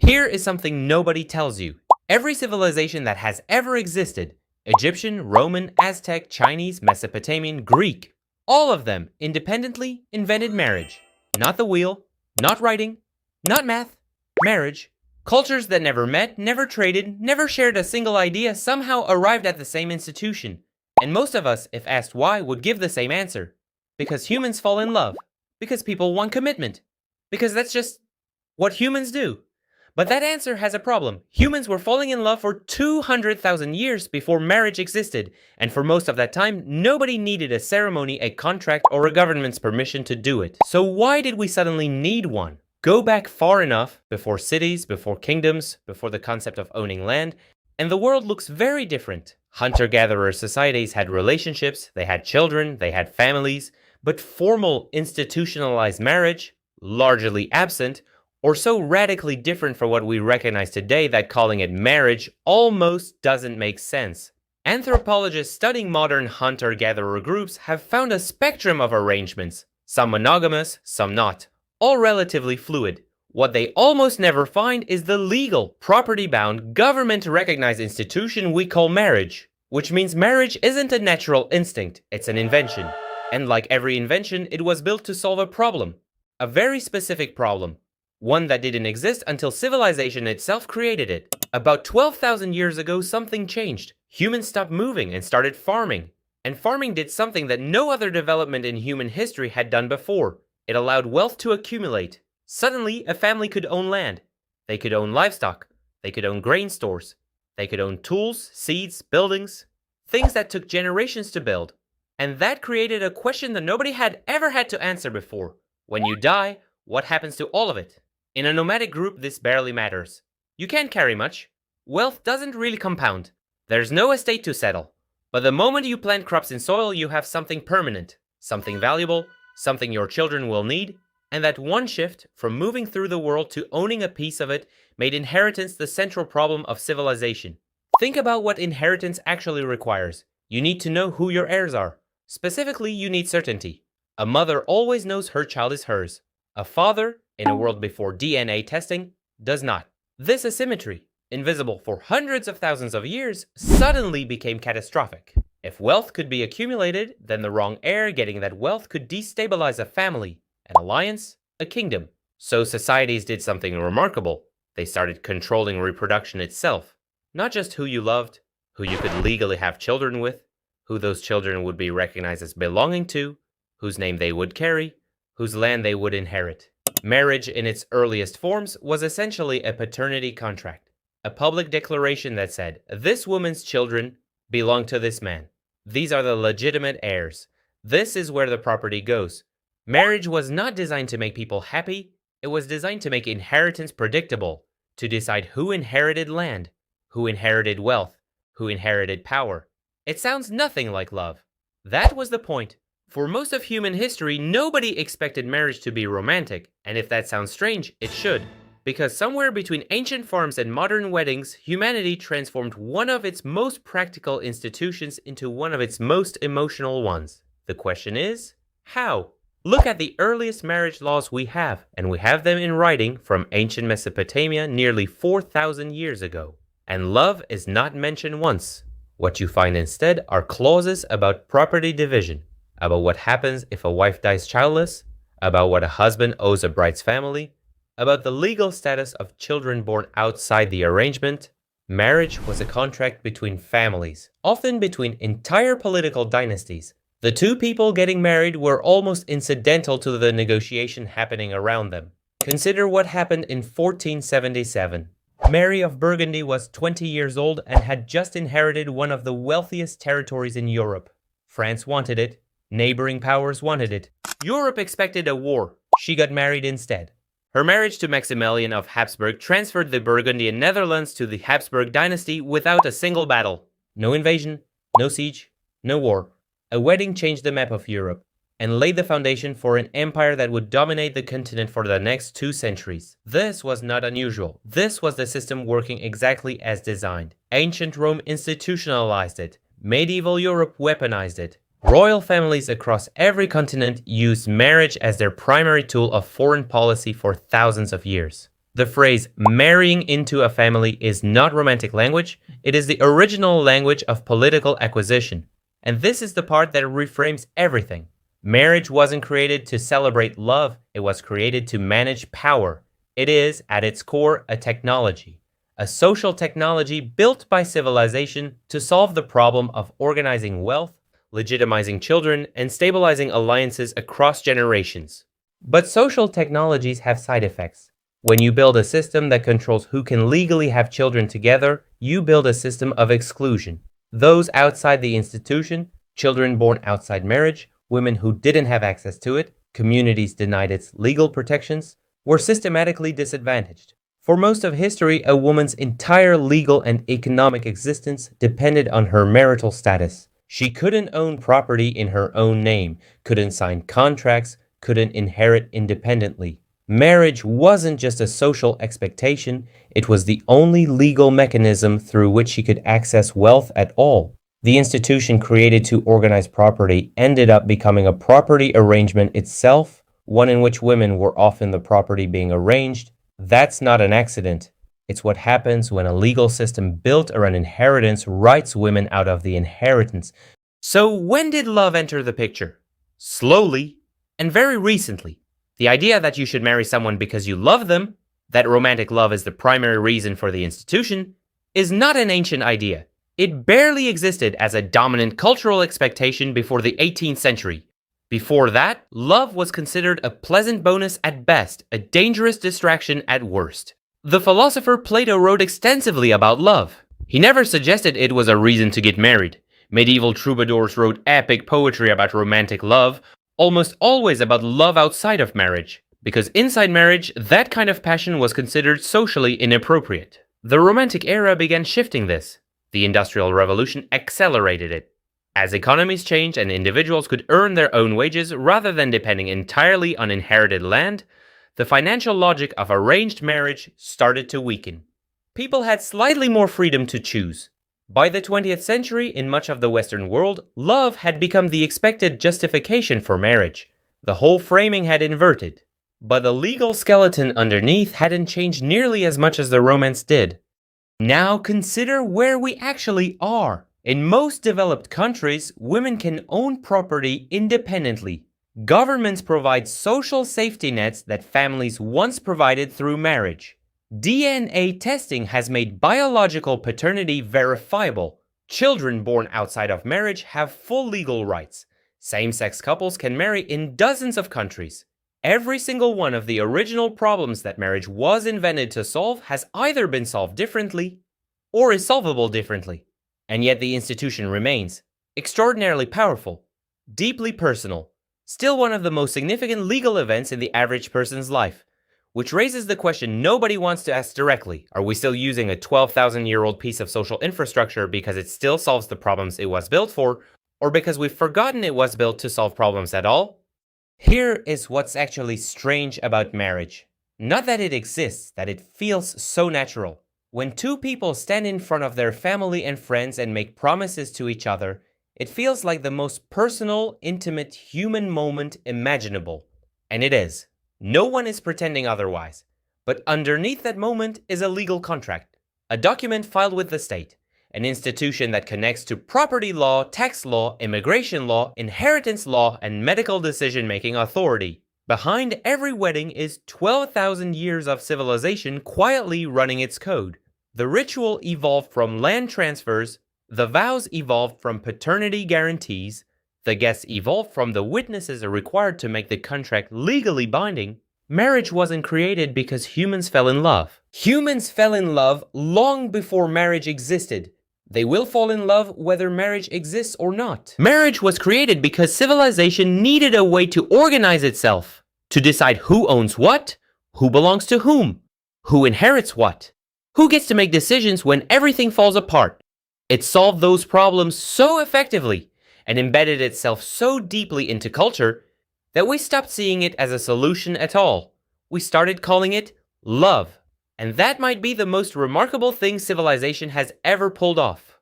Here is something nobody tells you. Every civilization that has ever existed, Egyptian, Roman, Aztec, Chinese, Mesopotamian, Greek, all of them independently invented marriage. Not the wheel, not writing, not math, marriage. Cultures that never met, never traded, never shared a single idea somehow arrived at the same institution. And most of us, if asked why, would give the same answer. Because humans fall in love. Because people want commitment. Because that's just what humans do. But that answer has a problem. Humans were falling in love for 200,000 years before marriage existed, and for most of that time, nobody needed a ceremony, a contract, or a government's permission to do it. So why did we suddenly need one? Go back far enough, before cities, before kingdoms, before the concept of owning land, and the world looks very different. Hunter-gatherer societies had relationships, they had children, they had families, but formal institutionalized marriage, largely absent, or so radically different from what we recognize today that calling it marriage almost doesn't make sense. Anthropologists studying modern hunter-gatherer groups have found a spectrum of arrangements, some monogamous, some not, all relatively fluid. What they almost never find is the legal, property-bound, government-recognized institution we call marriage, which means marriage isn't a natural instinct, it's an invention. And like every invention, it was built to solve a problem, a very specific problem. One that didn't exist until civilization itself created it. About 12,000 years ago, something changed. Humans stopped moving and started farming. And farming did something that no other development in human history had done before. It allowed wealth to accumulate. Suddenly, a family could own land. They could own livestock. They could own grain stores. They could own tools, seeds, buildings. Things that took generations to build. And that created a question that nobody had ever had to answer before. When you die, what happens to all of it? In a nomadic group, this barely matters. You can't carry much. Wealth doesn't really compound. There's no estate to settle. But the moment you plant crops in soil, you have something permanent, something valuable, something your children will need, and that one shift from moving through the world to owning a piece of it made inheritance the central problem of civilization. Think about what inheritance actually requires. You need to know who your heirs are. Specifically, you need certainty. A mother always knows her child is hers. A father, in a world before DNA testing, does not. This asymmetry, invisible for hundreds of thousands of years, suddenly became catastrophic. If wealth could be accumulated, then the wrong heir getting that wealth could destabilize a family, an alliance, a kingdom. So societies did something remarkable. They started controlling reproduction itself. Not just who you loved, who you could legally have children with, who those children would be recognized as belonging to, whose name they would carry, whose land they would inherit. Marriage in its earliest forms was essentially a paternity contract, a public declaration that said, this woman's children belong to this man. These are the legitimate heirs. This is where the property goes. Marriage was not designed to make people happy, it was designed to make inheritance predictable, to decide who inherited land, who inherited wealth, who inherited power. It sounds nothing like love. That was the point. For most of human history, nobody expected marriage to be romantic, and if that sounds strange, it should. Because somewhere between ancient farms and modern weddings, humanity transformed one of its most practical institutions into one of its most emotional ones. The question is, how? Look at the earliest marriage laws we have, and we have them in writing from ancient Mesopotamia nearly 4,000 years ago. And love is not mentioned once. What you find instead are clauses about property division, about what happens if a wife dies childless, about what a husband owes a bride's family, about the legal status of children born outside the arrangement. Marriage was a contract between families, often between entire political dynasties. The two people getting married were almost incidental to the negotiation happening around them. Consider what happened in 1477. Mary of Burgundy was 20 years old and had just inherited one of the wealthiest territories in Europe. France wanted it. Neighboring powers wanted it. Europe expected a war. She got married instead. Her marriage to Maximilian of Habsburg transferred the Burgundian Netherlands to the Habsburg dynasty without a single battle. No invasion, no siege, no war. A wedding changed the map of Europe and laid the foundation for an empire that would dominate the continent for the next 2 centuries. This was not unusual. This was the system working exactly as designed. Ancient Rome institutionalized it. Medieval Europe weaponized it. Royal families across every continent used marriage as their primary tool of foreign policy for thousands of years. The phrase marrying into a family is not romantic language, it is the original language of political acquisition. And this is the part that reframes everything. Marriage wasn't created to celebrate love, it was created to manage power. It is, at its core, a technology. A social technology built by civilization to solve the problem of organizing wealth, legitimizing children, and stabilizing alliances across generations. But social technologies have side effects. When you build a system that controls who can legally have children together, you build a system of exclusion. Those outside the institution, children born outside marriage, women who didn't have access to it, communities denied its legal protections, were systematically disadvantaged. For most of history, a woman's entire legal and economic existence depended on her marital status. She couldn't own property in her own name, couldn't sign contracts, couldn't inherit independently. Marriage wasn't just a social expectation, it was the only legal mechanism through which she could access wealth at all. The institution created to organize property ended up becoming a property arrangement itself, one in which women were often the property being arranged. That's not an accident. It's what happens when a legal system built around inheritance writes women out of the inheritance. So when did love enter the picture? Slowly, and very recently. The idea that you should marry someone because you love them, that romantic love is the primary reason for the institution, is not an ancient idea. It barely existed as a dominant cultural expectation before the 18th century. Before that, love was considered a pleasant bonus at best, a dangerous distraction at worst. The philosopher Plato wrote extensively about love. He never suggested it was a reason to get married. Medieval troubadours wrote epic poetry about romantic love, almost always about love outside of marriage, because inside marriage, that kind of passion was considered socially inappropriate. The Romantic era began shifting this. The Industrial Revolution accelerated it. As economies changed and individuals could earn their own wages rather than depending entirely on inherited land, the financial logic of arranged marriage started to weaken. People had slightly more freedom to choose. By the 20th century, in much of the Western world, love had become the expected justification for marriage. The whole framing had inverted. But the legal skeleton underneath hadn't changed nearly as much as the romance did. Now consider where we actually are. In most developed countries, women can own property independently. Governments provide social safety nets that families once provided through marriage. DNA testing has made biological paternity verifiable. Children born outside of marriage have full legal rights. Same-sex couples can marry in dozens of countries. Every single one of the original problems that marriage was invented to solve has either been solved differently or is solvable differently. And yet the institution remains extraordinarily powerful, deeply personal, still one of the most significant legal events in the average person's life. Which raises the question nobody wants to ask directly. Are we still using a 12,000-year-old piece of social infrastructure because it still solves the problems it was built for, or because we've forgotten it was built to solve problems at all? Here is what's actually strange about marriage. Not that it exists, that it feels so natural. When two people stand in front of their family and friends and make promises to each other, it feels like the most personal, intimate human moment imaginable. And it is. No one is pretending otherwise. But underneath that moment is a legal contract, a document filed with the state, an institution that connects to property law, tax law, immigration law, inheritance law, and medical decision-making authority. Behind every wedding is 12,000 years of civilization quietly running its code. The ritual evolved from land transfers, the vows evolved from paternity guarantees, the guests evolved from the witnesses required to make the contract legally binding. Marriage wasn't created because humans fell in love. Humans fell in love long before marriage existed. They will fall in love whether marriage exists or not. Marriage was created because civilization needed a way to organize itself, to decide who owns what, who belongs to whom, who inherits what, who gets to make decisions when everything falls apart. It solved those problems so effectively and embedded itself so deeply into culture that we stopped seeing it as a solution at all. We started calling it love. And that might be the most remarkable thing civilization has ever pulled off.